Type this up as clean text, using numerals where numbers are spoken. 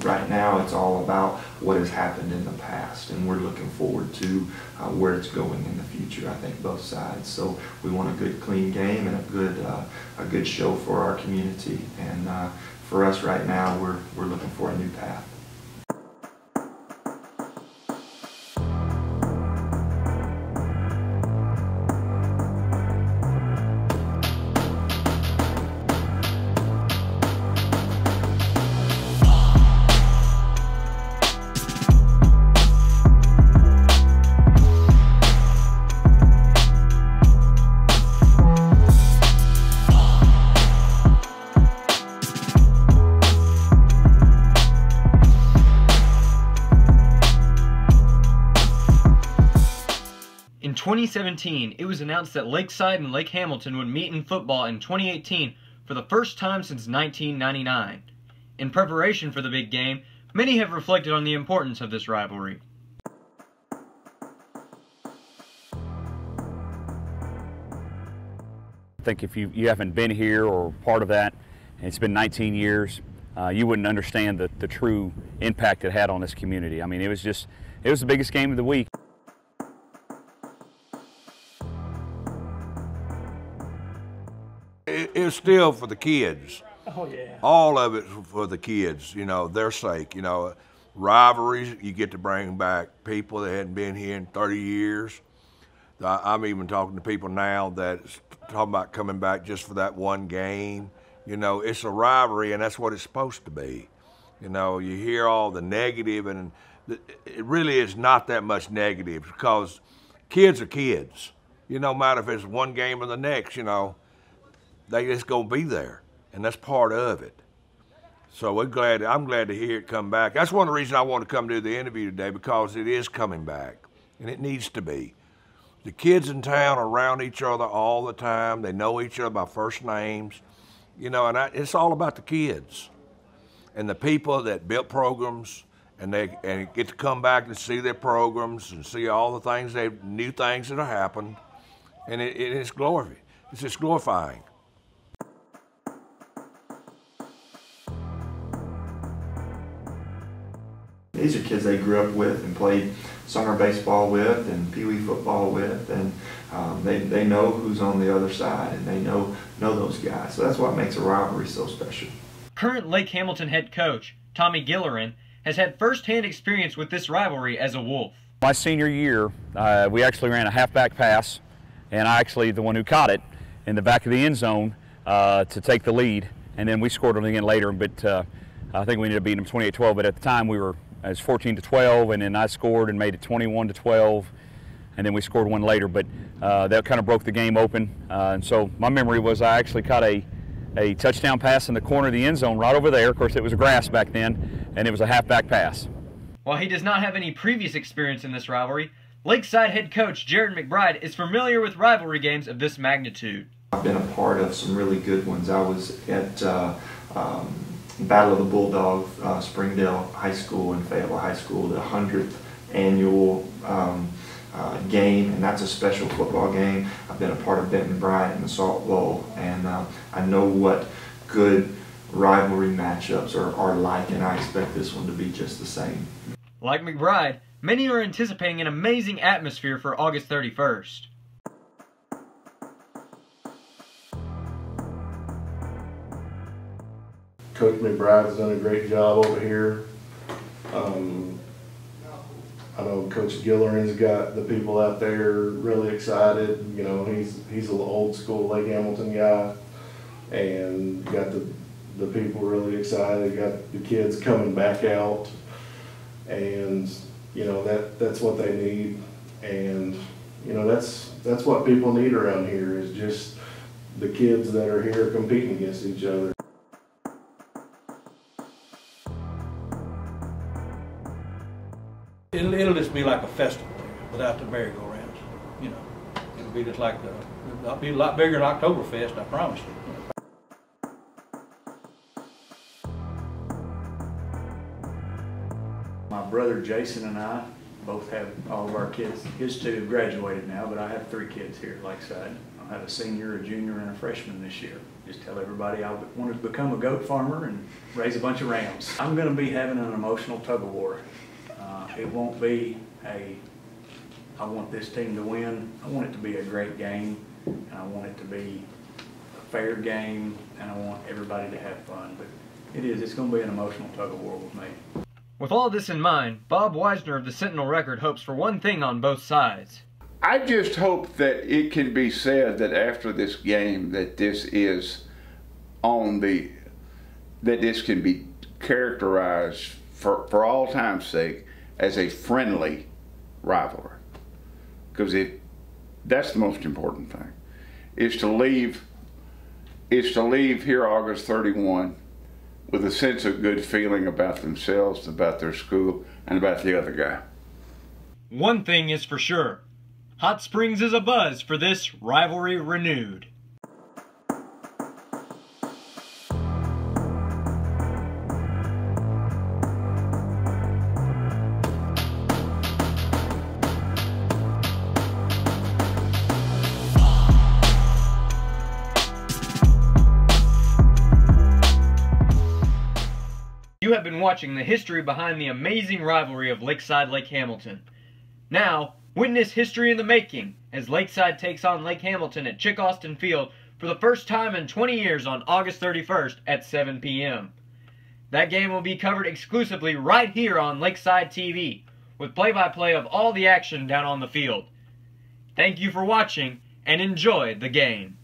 Right now it's all about what has happened in the past, and we're looking forward to where it's going in the future, I think, both sides. So we want a good, clean game and a good show for our community. And for us right now, we're looking for a new path. In 2017, it was announced that Lakeside and Lake Hamilton would meet in football in 2018 for the first time since 1999. In preparation for the big game, many have reflected on the importance of this rivalry. I think if you haven't been here or part of that, and it's been 19 years, you wouldn't understand the true impact it had on this community. I mean, it was the biggest game of the week. It's still for the kids. Oh, yeah. All of it for the kids, you know, their sake. You know, rivalries, you get to bring back people that hadn't been here in 30 years. I'm even talking to people now that's talking about coming back just for that one game. You know, it's a rivalry, and that's what it's supposed to be. You know, you hear all the negative, and it really is not that much negative, because kids are kids. You know, no matter if it's one game or the next, you know, they just gonna be there, and that's part of it. So I'm glad to hear it come back. That's one of the reasons I want to come do the interview today, because it is coming back, and it needs to be. The kids in town are around each other all the time. They know each other by first names, you know, and it's all about the kids and the people that built programs, and get to come back and see their programs and see all the things new things that have happened, and it's glory. It's just glorifying. These are kids they grew up with and played summer baseball with and pee-wee football with, and they know who's on the other side, and they know those guys. So that's what makes a rivalry so special. Current Lake Hamilton head coach Tommy Gillerin has had first-hand experience with this rivalry as a Wolf. My senior year, we actually ran a halfback pass, and I actually the one who caught it in the back of the end zone to take the lead, and then we scored it again later. But I think we ended up beating them 28-12. But at the time it was 14-12, and then I scored and made it 21-12, and then we scored one later. But that kind of broke the game open, and so my memory was I actually caught a touchdown pass in the corner of the end zone right over there. Of course, it was grass back then, and it was a halfback pass. While he does not have any previous experience in this rivalry, Lakeside head coach Jared McBride is familiar with rivalry games of this magnitude. I've been a part of some really good ones. I was at Battle of the Bulldog, Springdale High School and Fayetteville High School, the 100th annual game, and that's a special football game. I've been a part of Benton Bryant and the Salt Bowl, and I know what good rivalry matchups are like, and I expect this one to be just the same. Like McBride, many are anticipating an amazing atmosphere for August 31st. Coach McBride's done a great job over here. I know Coach Gillerin's got the people out there really excited. You know, he's an old school Lake Hamilton guy, and got the people really excited. Got the kids coming back out, and you know that's what they need. And you know that's what people need around here, is just the kids that are here competing against each other. It'll just be like a festival without the merry-go-rounds. You know, it'll be just like it'll be a lot bigger than Oktoberfest, I promise you. My brother Jason and I both have all of our kids. His two have graduated now, but I have 3 kids here at Lakeside. I had a senior, a junior, and a freshman this year. Just tell everybody I wanted to become a goat farmer and raise a bunch of rams. I'm going to be having an emotional tug-of-war. It won't be a, I want this team to win. I want it to be a great game, and I want it to be a fair game, and I want everybody to have fun. But it's going to be an emotional tug-of-war with me. With all this in mind, Bob Weisner of the Sentinel Record hopes for one thing on both sides. I just hope that it can be said that after this game that this is that this can be characterized for all time's sake as a friendly rivalry. Because that's the most important thing, is to leave here August 31 with a sense of good feeling about themselves, about their school, and about the other guy. One thing is for sure, Hot Springs is abuzz for this rivalry renewed. You have been watching the history behind the amazing rivalry of Lakeside Lake Hamilton. Now, witness history in the making as Lakeside takes on Lake Hamilton at Chick Austin Field for the first time in 20 years on August 31st at 7 p.m. That game will be covered exclusively right here on Lakeside TV, with play-by-play of all the action down on the field. Thank you for watching, and enjoy the game.